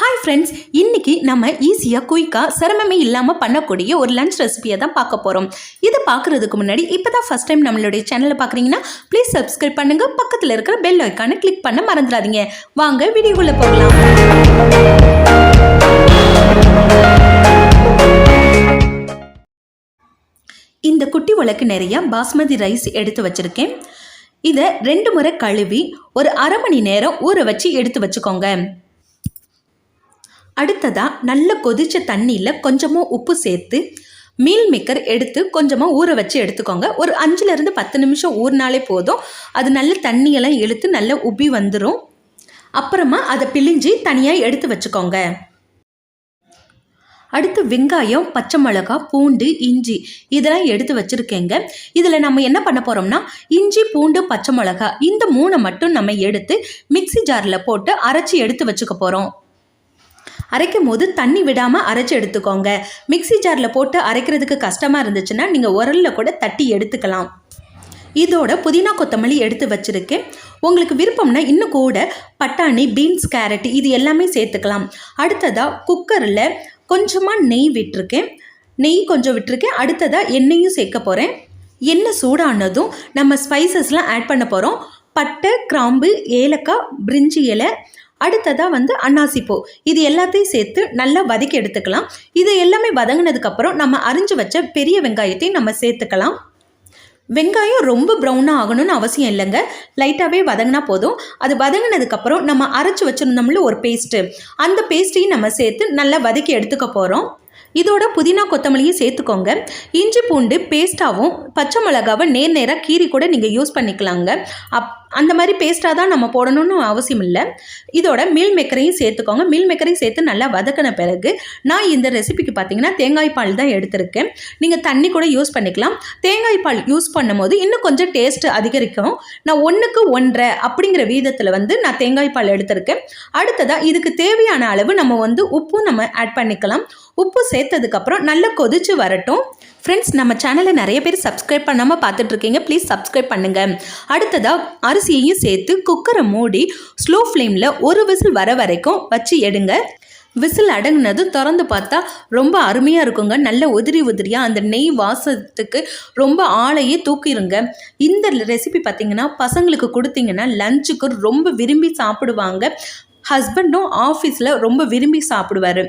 Hi friends, இன்றைக்கி நம்ம ஈஸியாக குயிக்காக சிரமமே இல்லாமல் பண்ணக்கூடிய ஒரு லன்ச் ரெசிபியை தான் பார்க்க போகிறோம். இதை பார்க்குறதுக்கு முன்னாடி இப்போ தான் ஃபஸ்ட் டைம் நம்மளுடைய சேனலை பார்க்குறீங்கன்னா ப்ளீஸ் சப்ஸ்கிரைப் பண்ணுங்கள். பக்கத்தில் இருக்கிற பெல் ஐக்கானை கிளிக் பண்ண மறந்துடாதீங்க. வாங்க வீடியோக்குள்ளே போகலாம். இந்த குட்டி உலக்கு நிறைய பாஸ்மதி ரைஸ் எடுத்து வச்சுருக்கேன். இதை 2 முறை கழுவி ஒரு அரை மணி நேரம் ஊற வச்சு எடுத்து வச்சுக்கோங்க. அடுத்ததாக நல்ல கொதிச்ச தண்ணியில் கொஞ்சமாக உப்பு சேர்த்து மீல் மேக்கர் எடுத்து கொஞ்சமாக ஊற வச்சு எடுத்துக்கோங்க. ஒரு 5லேருந்து 10 நிமிஷம் ஊறினாலே போதும். அது நல்ல தண்ணியெல்லாம் இழுத்து நல்லா உப்பி வந்துடும். அப்புறமா அதை பிழிஞ்சு தனியாக எடுத்து வச்சுக்கோங்க. அடுத்து வெங்காயம், பச்சை மிளகா, பூண்டு, இஞ்சி இதெல்லாம் எடுத்து வச்சுருக்கேங்க. இதில் நம்ம என்ன பண்ண போகிறோம்னா, இஞ்சி, பூண்டு, பச்சை மிளகா இந்த 3 மட்டும் நம்ம எடுத்து மிக்சி ஜாரில் போட்டு அரைச்சி எடுத்து வச்சுக்க போகிறோம். அரைக்கும் போது தண்ணி விடாமல் அரைச்சி எடுத்துக்கோங்க. மிக்சி ஜாரில் போட்டு அரைக்கிறதுக்கு கஷ்டமாக இருந்துச்சுன்னா நீங்கள் உரலில் கூட தட்டி எடுத்துக்கலாம். இதோட புதினா, கொத்தமல்லி எடுத்து வச்சுருக்கேன். உங்களுக்கு விருப்பம்னா இன்னும் கூட பட்டாணி, பீன்ஸ், கேரட் இது எல்லாமே சேர்த்துக்கலாம். அடுத்ததாக குக்கரில் கொஞ்சமாக நெய் கொஞ்சம் விட்டுருக்கேன். அடுத்ததாக எண்ணெயும் சேர்க்க போகிறேன். எண்ணெய் சூடானதும் நம்ம ஸ்பைசஸ்லாம் ஆட் பண்ண போகிறோம். பட்டை, கிராம்பு, ஏலக்காய், பிரிஞ்சி இலை, அடுத்ததாக அன்னாசிப்பூ இது எல்லாத்தையும் சேர்த்து நல்லா வதக்கி எடுத்துக்கலாம். இது எல்லாமே வதங்கினதுக்கப்புறம் நம்ம அரிஞ்சு வச்ச பெரிய வெங்காயத்தையும் நம்ம சேர்த்துக்கலாம். வெங்காயம் ரொம்ப ப்ரௌனாக ஆகணும்னு அவசியம் இல்லைங்க, லைட்டாகவே வதங்கினா போதும். அது வதங்கினதுக்கப்புறம் நம்ம அரைச்சி வச்சுருந்தோம்ல ஒரு பேஸ்ட்டு, அந்த பேஸ்ட்டையும் நம்ம சேர்த்து நல்லா வதக்கி எடுத்துக்க போகிறோம். இதோட புதினா, கொத்தமல்லியும் சேர்த்துக்கோங்க. இஞ்சி, பூண்டு பேஸ்ட்டாகவும் பச்சை மிளகாவை நேராக கீரி கூட நீங்கள் யூஸ் பண்ணிக்கலாங்க. அந்த மாதிரி பேஸ்ட்டாக தான் நம்ம போடணும்னு அவசியம் இல்லை. இதோட மீல் மேக்கரையும் சேர்த்துக்கோங்க. மீல் மேக்கரையும் சேர்த்து நல்லா வதக்கின பிறகு நான் இந்த ரெசிபிக்கு பார்த்தீங்கன்னா தேங்காய் பால் தான் எடுத்திருக்கேன். நீங்கள் தண்ணி கூட யூஸ் பண்ணிக்கலாம். தேங்காய் பால் யூஸ் பண்ணும்போது இன்னும் கொஞ்சம் டேஸ்ட் அதிகரிக்கும். நான் 1க்கு 1.5 அப்படிங்கிற வீதத்தில் நான் தேங்காய் பால் எடுத்திருக்கேன். அடுத்ததாக இதுக்கு தேவையான அளவு நம்ம உப்பும் நம்ம ஆட் பண்ணிக்கலாம். உப்பு சேர்த்ததுக்கப்புறம் நல்லா கொதிச்சு வரட்டும். ஃப்ரெண்ட்ஸ், நம்ம சேனலை நிறைய பேர் சப்ஸ்கிரைப் பண்ணாமல் பார்த்துட்ருக்கீங்க. ப்ளீஸ் சப்ஸ்கிரைப் பண்ணுங்கள். அடுத்ததாக அரிசியையும் சேர்த்து குக்கரை மூடி ஸ்லோ ஃப்ளேமில் ஒரு விசில் வர வரைக்கும் வச்சு எடுங்க. விசில் அடங்குனதும் திறந்து பார்த்தா ரொம்ப அருமையாக இருக்குங்க. நல்ல உதிரியாக அந்த நெய் வாசத்துக்கு ரொம்ப ஆளையே தூக்கிடுங்க. இந்த ரெசிபி பார்த்திங்கன்னா பசங்களுக்கு கொடுத்தீங்கன்னா லஞ்சுக்கு ரொம்ப விரும்பி சாப்பிடுவாங்க. ஹஸ்பண்டும் ஆஃபீஸில் ரொம்ப விரும்பி சாப்பிடுவார்.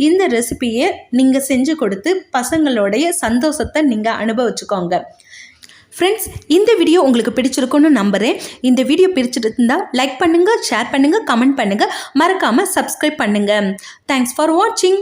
இந்த ரெசிபியை நீங்கள் செஞ்சு கொடுத்து பசங்களுடைய சந்தோஷத்தை நீங்கள் அனுபவிச்சுக்கோங்க. ஃப்ரெண்ட்ஸ், இந்த வீடியோ உங்களுக்கு பிடிச்சிருக்குன்னு நம்புகிறேன். இந்த வீடியோ பிடிச்சிருந்தால் லைக் பண்ணுங்கள், ஷேர் பண்ணுங்கள், கமெண்ட் பண்ணுங்கள், மறக்காமல் சப்ஸ்கிரைப் பண்ணுங்கள். தேங்க்ஸ் ஃபார் வாட்சிங்.